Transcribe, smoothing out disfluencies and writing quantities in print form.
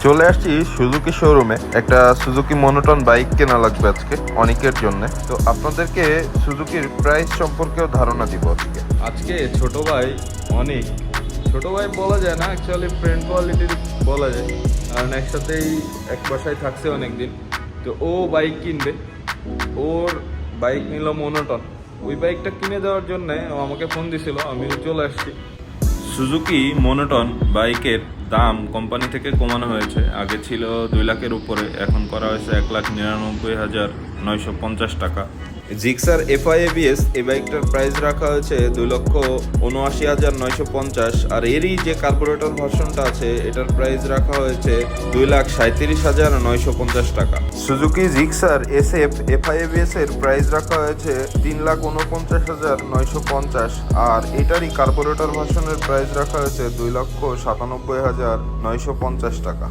চলে আসছি সুজুকি শোরুমে। একটা সুজুকি মনোটন বাইক কেনা লাগবে আজকে অনেকের জন্য। তো আপনাদেরকে সুজুকির প্রাইস সম্পর্কেও ধারণা দিব আজকে। আজকে ছোট ভাই অনেক, ছোট ভাই বলা যায় না, অ্যাকচুয়ালি ফ্রেন্ড কোয়ালিটির বলা যায়, কারণ একসাথেই এক বাসায় থাকছে অনেকদিন। তো ও বাইক কিনবে, ওর বাইক নিল মনোটন। ওই বাইকটা কিনে দেওয়ার জন্য ও আমাকে ফোন দিছিল, আমিও চলে আসছি। সুজুকি মনোটন বাইকের দাম কোম্পানি থেকে কমানো হয়েছে। আগে ছিল 2 লাখের উপরে, এখন করা হয়েছে 1,99,950 টাকা। জিক্সার FI ABS এই বাইকটার প্রাইস রাখা হয়েছে 2,79,950। আর এরই যে কার্বোরেটর ভার্সনটা আছে এটার প্রাইস রাখা হয়েছে 2,37,950 টাকা। Suzuki Gixxer SF FI ABS এর প্রাইস রাখা হয়েছে 3,49,950। আর এটারই কার্বোরেটর ভার্সনের প্রাইস রাখা হয়েছে 2,97,950 টাকা।